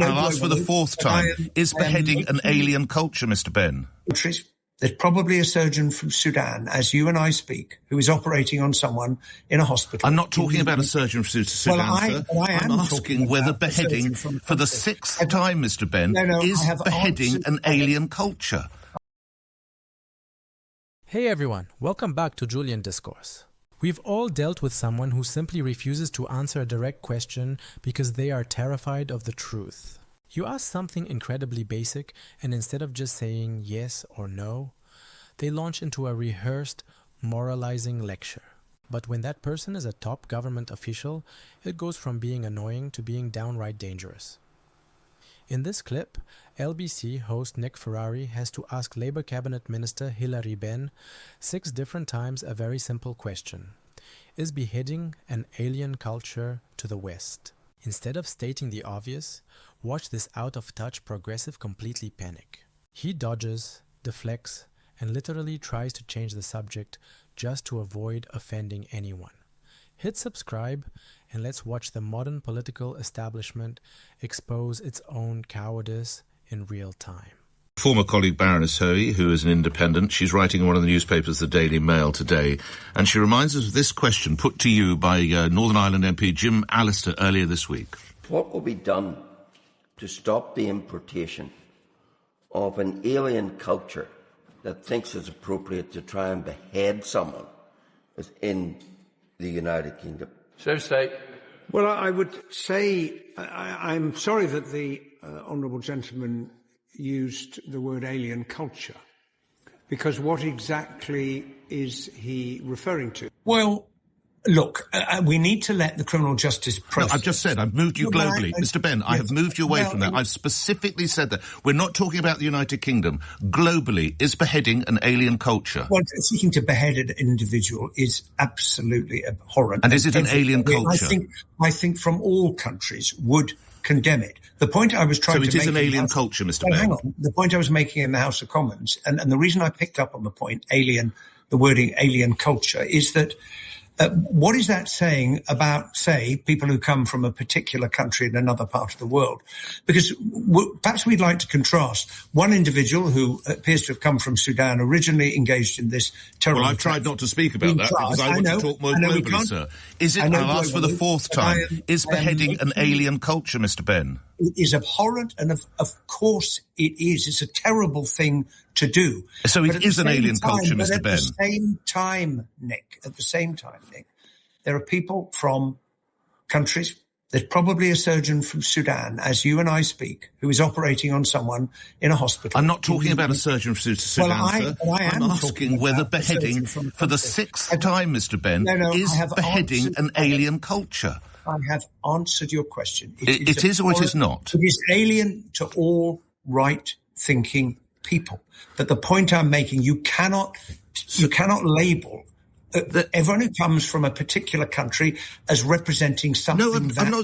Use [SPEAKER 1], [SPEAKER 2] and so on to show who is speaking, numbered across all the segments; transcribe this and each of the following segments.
[SPEAKER 1] I'll ask for the fourth time. Is beheading an alien culture, Mr. Benn?
[SPEAKER 2] There's probably a surgeon from Sudan, as you and I speak, who is operating on someone in a hospital.
[SPEAKER 1] I'm not talking about a surgeon from Sudan, sir. I'm asking whether beheading, for the sixth time, Mr. Benn, is beheading an alien culture.
[SPEAKER 3] Hey everyone, welcome back to Julian Discourse. We've all dealt with someone who simply refuses to answer a direct question because they are terrified of the truth. You ask something incredibly basic, and instead of just saying yes or no, they launch into a rehearsed, moralizing lecture. But when that person is a top government official, it goes from being annoying to being downright dangerous. In this clip, LBC host Nick Ferrari has to ask Labour Cabinet Minister Hilary Benn 6 different times a very simple question. Is beheading an alien culture to the West? Instead of stating the obvious, watch this out-of-touch progressive completely panic. He dodges, deflects, and literally tries to change the subject just to avoid offending anyone. Hit subscribe and let's watch the modern political establishment expose its own cowardice in real time.
[SPEAKER 1] Former colleague Baroness Hoey, who is an independent, she's writing in one of the newspapers, the Daily Mail, today, and she reminds us of this question put to you by Northern Ireland MP Jim Allister earlier this week.
[SPEAKER 4] What will be done to stop the importation of an alien culture that thinks it's appropriate to try and behead someone within the United Kingdom?
[SPEAKER 5] So say.
[SPEAKER 6] Well, I would say I'm sorry that the honourable gentleman used the word alien culture, because what exactly is he referring to?
[SPEAKER 2] Well, look, we need to let the criminal justice process...
[SPEAKER 1] No, I've just said I've moved you globally. Mr. Benn, yes. I have moved you away from that. I've specifically said that. We're not talking about the United Kingdom. Globally, is beheading an alien culture?
[SPEAKER 2] Well, seeking to behead an individual is absolutely abhorrent.
[SPEAKER 1] And is it an alien culture?
[SPEAKER 2] I think from all countries would condemn it. The point I was trying to make... So it is
[SPEAKER 1] an alien culture, Mr. Benn?
[SPEAKER 2] Hang on. The point I was making in the House of Commons, and the reason I picked up on the point, the wording alien culture, is that what is that saying about, say, people who come from a particular country in another part of the world? Because perhaps we'd like to contrast one individual who appears to have come from Sudan, originally engaged in this terrible...
[SPEAKER 1] Well, I've tried not to speak about that because I want to talk more globally, sir. Is it, I'll ask for the fourth time, is beheading an alien culture, Mr. Benn?
[SPEAKER 2] It is abhorrent, and of course it is. It's a terrible thing to do.
[SPEAKER 1] So it is an alien culture, Mr. Benn.
[SPEAKER 2] At the same time, Nick, there are people from countries, there's probably a surgeon from Sudan, as you and I speak, who is operating on someone in a hospital.
[SPEAKER 1] I'm not talking about a surgeon from Sudan, sir. I'm asking whether beheading, for the sixth time, Mr. Benn, is beheading an alien culture.
[SPEAKER 2] I have answered your question.
[SPEAKER 1] It is or it is not?
[SPEAKER 2] It is alien to all right-thinking people. But the point I'm making, you cannot label everyone who comes from a particular country as representing something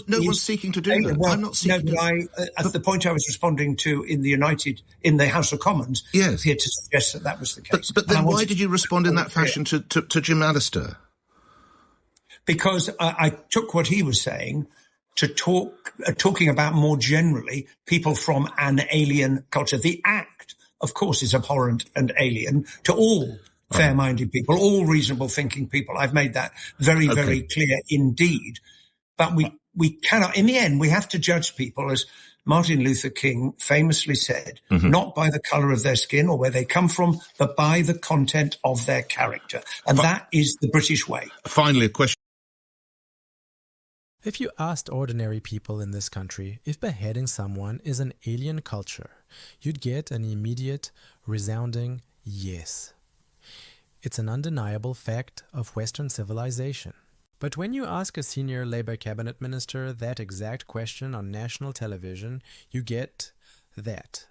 [SPEAKER 1] no one's seeking to do that.
[SPEAKER 2] Well,
[SPEAKER 1] I'm not seeking to...
[SPEAKER 2] the point I was responding to in the House of Commons appeared to suggest that was the case.
[SPEAKER 1] But then why did you respond in that fashion to Jim Allister?
[SPEAKER 2] Because I took what he was saying to talking about more generally people from an alien culture. The act, of course, is abhorrent and alien to all fair-minded people, all reasonable thinking people. I've made that very, very clear indeed. But we cannot, in the end, we have to judge people, as Martin Luther King famously said, not by the colour of their skin or where they come from, but by the content of their character. And that is the British way.
[SPEAKER 1] Finally, a question.
[SPEAKER 3] If you asked ordinary people in this country if beheading someone is an alien culture, you'd get an immediate, resounding yes. It's an undeniable fact of Western civilization. But when you ask a senior Labour cabinet minister that exact question on national television, you get that.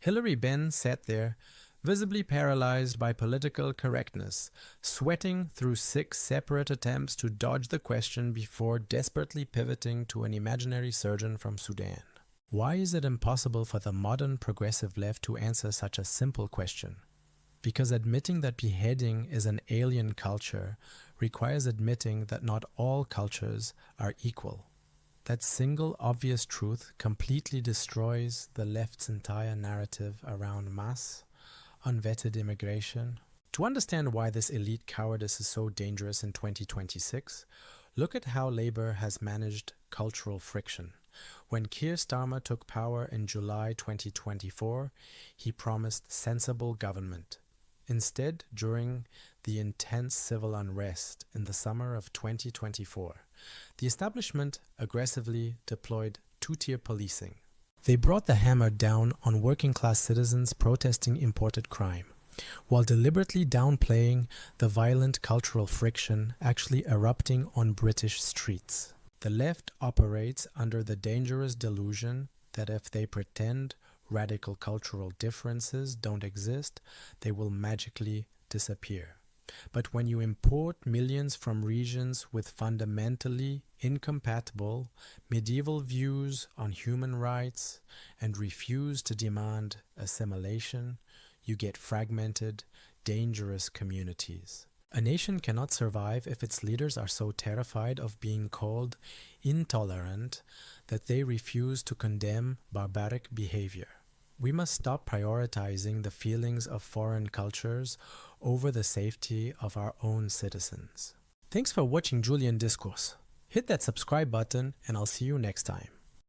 [SPEAKER 3] Hilary Benn sat there, visibly paralyzed by political correctness, sweating through 6 separate attempts to dodge the question before desperately pivoting to an imaginary surgeon from Sudan. Why is it impossible for the modern progressive left to answer such a simple question? Because admitting that beheading is an alien culture requires admitting that not all cultures are equal. That single obvious truth completely destroys the left's entire narrative around mass, unvetted immigration. To understand why this elite cowardice is so dangerous in 2026, look at how Labour has managed cultural friction. When Keir Starmer took power in July 2024, he promised sensible government. Instead, during the intense civil unrest in the summer of 2024, the establishment aggressively deployed two-tier policing. They brought the hammer down on working-class citizens protesting imported crime, while deliberately downplaying the violent cultural friction actually erupting on British streets. The left operates under the dangerous delusion that if they pretend radical cultural differences don't exist, they will magically disappear. But when you import millions from regions with fundamentally incompatible medieval views on human rights and refuse to demand assimilation, you get fragmented, dangerous communities. A nation cannot survive if its leaders are so terrified of being called intolerant that they refuse to condemn barbaric behavior. We must stop prioritizing the feelings of foreign cultures over the safety of our own citizens. Thanks for watching Julian Discourse. Hit that subscribe button and I'll see you next time.